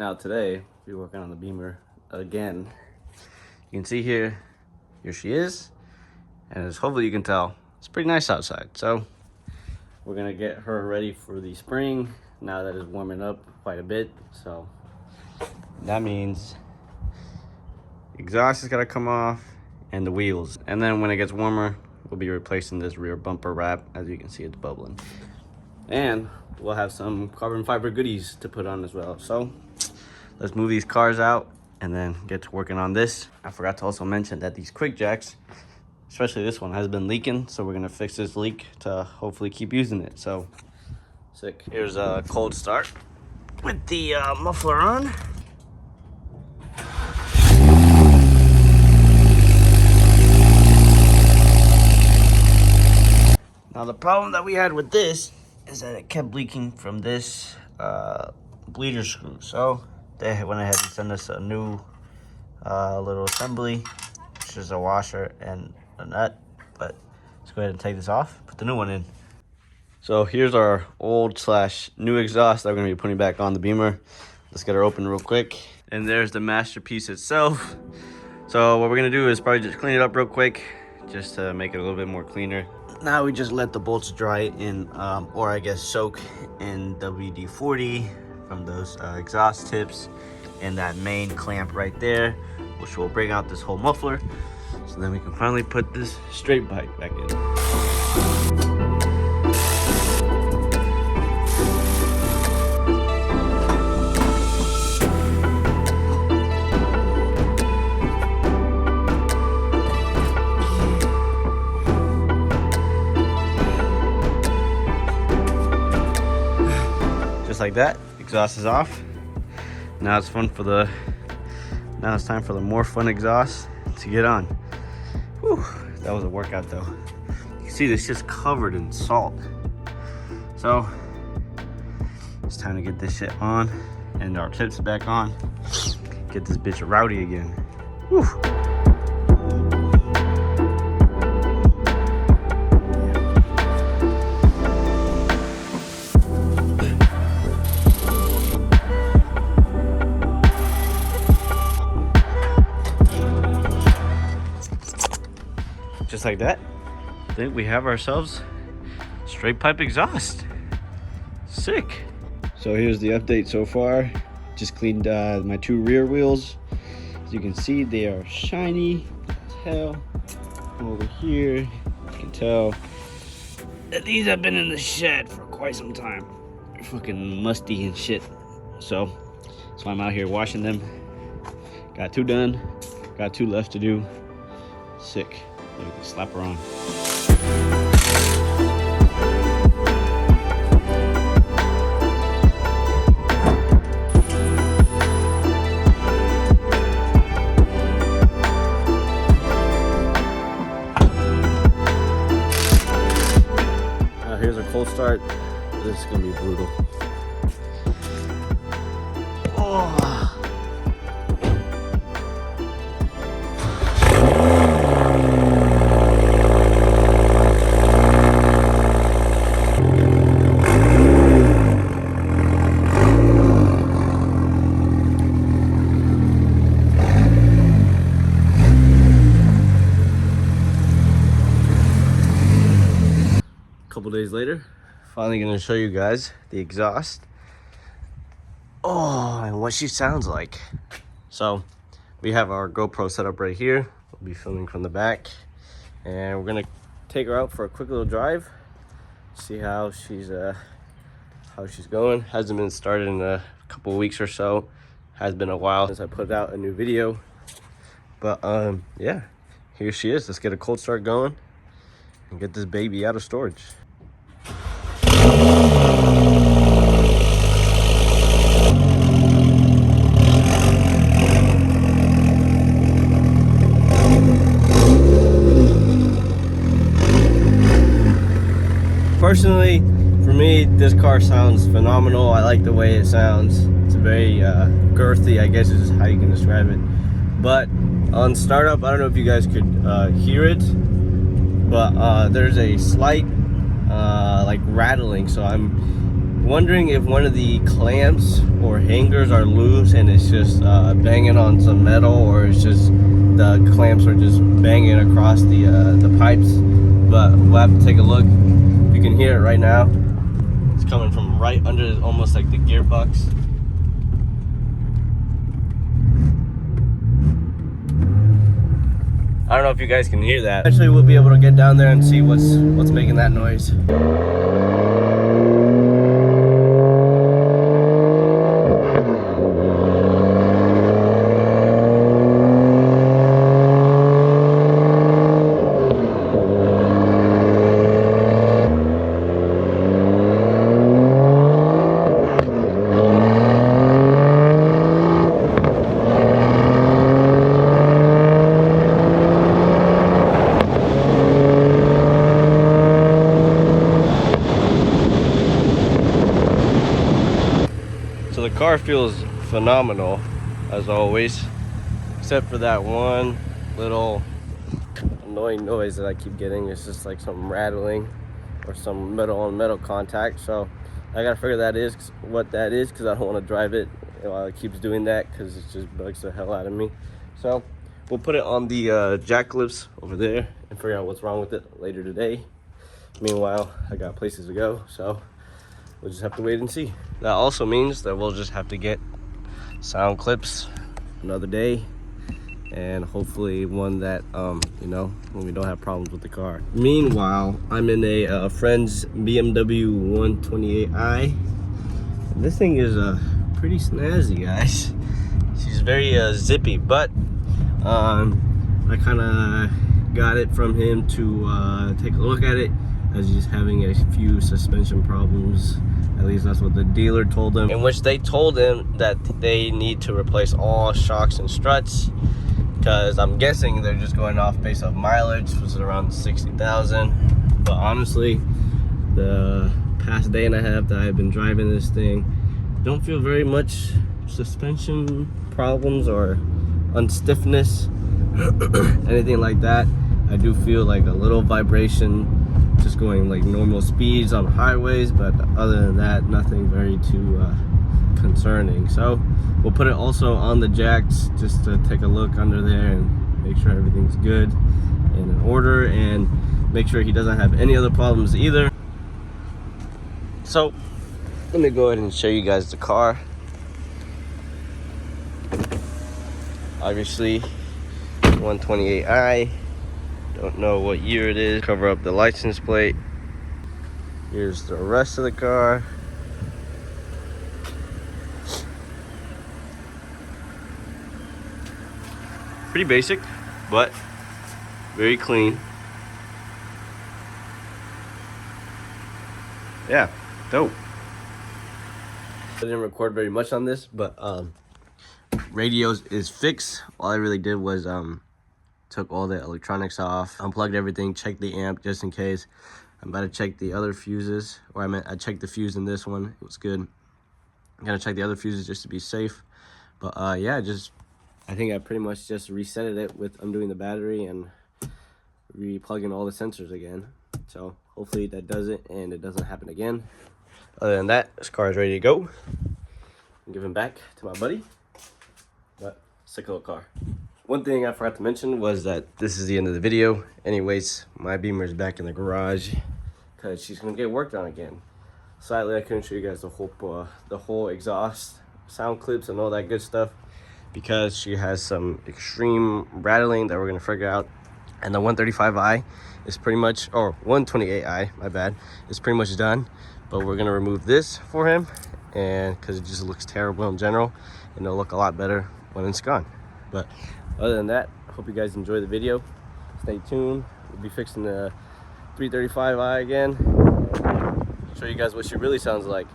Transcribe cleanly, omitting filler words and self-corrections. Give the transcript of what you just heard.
Now today, we're working on the Beamer again. You can see here she is. And as hopefully you can tell, it's pretty nice outside. So we're gonna get her ready for the spring now that it's warming up quite a bit. So that means exhaust is gotta come off and the wheels. And then when it gets warmer, we'll be replacing this rear bumper wrap. As you can see, it's bubbling. And we'll have some carbon fiber goodies to put on as well. So let's move these cars out and then get to working on this. I forgot to also mention that these quick jacks, especially this one, has been leaking. So we're gonna fix this leak to hopefully keep using it. So sick. Here's a cold start with the muffler on. Now the problem that we had with this is that it kept leaking from this bleeder screw. So they went ahead and sent us a new little assembly, which is a washer and a nut. But let's go ahead and take this off, put the new one in. So here's our old / new exhaust that we're gonna be putting back on the Beamer. Let's get her open real quick. And there's the masterpiece itself. So what we're gonna do is probably just clean it up real quick, just to make it a little bit more cleaner. Now we just let the bolts dry in, or I guess soak in WD-40 from those exhaust tips and that main clamp right there, which will bring out this whole muffler. So then we can finally put this straight pipe back in. Like that, exhaust is off. Now it's time for the more fun exhaust to get on. Whew, that was a workout though. You can see this just covered in salt. So it's time to get this shit on and our tips back on. Get this bitch rowdy again. Whew. Just like that, I think we have ourselves straight pipe exhaust. Sick. So here's the update so far. Just cleaned my 2 rear wheels. As you can see, they are shiny. You can tell over here, you can tell that these have been in the shed for quite some time. They're fucking musty and shit. So I'm out here washing them. Got 2 done, got 2 left to do. Sick. We can slap her on. Now here's a cold start. This is gonna be brutal. Oh. Couple days later, finally gonna show you guys the exhaust. Oh, and what she sounds like. So we have our GoPro set up right here. We'll be filming from the back, and we're gonna take her out for a quick little drive, see how she's going. Hasn't been started in a couple weeks or so. Has been a while since I put out a new video, but yeah, here she is. Let's get a cold start going and get this baby out of storage. Personally, for me, this car sounds phenomenal. I like the way it sounds. It's very girthy, I guess is how you can describe it. But on startup, I don't know if you guys could hear it, but there's a slight like rattling. So I'm wondering if one of the clamps or hangers are loose and it's just banging on some metal, or it's just the clamps are just banging across the pipes. But we'll have to take a look. You can hear it right now. It's coming from right under, almost like the gearbox. I don't know if you guys can hear that. Eventually we'll be able to get down there and see what's making that noise. So the car feels phenomenal, as always, except for that one little annoying noise that I keep getting. It's just like some rattling or some metal on metal contact. So I gotta figure what that is, because I don't want to drive it while it keeps doing that, because it just bugs the hell out of me. So we'll put it on the jack clips over there and figure out what's wrong with it later today. Meanwhile, I got places to go, so we'll just have to wait and see. That also means that we'll just have to get sound clips another day, and hopefully one that you know, when we don't have problems with the car. Meanwhile, I'm in a friend's BMW 128i, and this thing is pretty snazzy, guys. She's very zippy, but I kind of got it from him to take a look at it, as he's having a few suspension problems. At least that's what the dealer told him, in which they told him that they need to replace all shocks and struts, because I'm guessing they're just going off based off mileage, which is around 60,000. But honestly, the past day and a half that I've been driving this thing, don't feel very much suspension problems or unstiffness, anything like that. I do feel like a little vibration just going like normal speeds on highways, but other than that, nothing very too concerning. So we'll put it also on the jacks just to take a look under there and make sure everything's good and in order, and make sure he doesn't have any other problems either. So let me go ahead and show you guys the car. Obviously 128i, don't know what year it is. Cover up the license plate. Here's the rest of the car. Pretty basic, but very clean. Yeah, dope. I didn't record very much on this, but radios is fixed. All I really did was took all the electronics off, unplugged everything, checked the amp just in case. I'm about to check the other fuses, or I checked the fuse in this one. It was good. I'm gonna check the other fuses just to be safe. But yeah, I think I pretty much just reset it with undoing the battery and replugging all the sensors again. So hopefully that does it and it doesn't happen again. Other than that, this car is ready to go. I'm giving back to my buddy. But sick little car. One thing I forgot to mention was that this is the end of the video. Anyways, my Beamer is back in the garage because she's gonna get worked on again. Sadly, I couldn't show you guys the whole exhaust, sound clips, and all that good stuff, because she has some extreme rattling that we're gonna figure out. And the 135i is pretty much, or 128i, my bad, is pretty much done. But we're gonna remove this for him, and because it just looks terrible in general, and it'll look a lot better when it's gone. But other than that, I hope you guys enjoy the video. Stay tuned. We'll be fixing the 335i again. Show you guys what she really sounds like.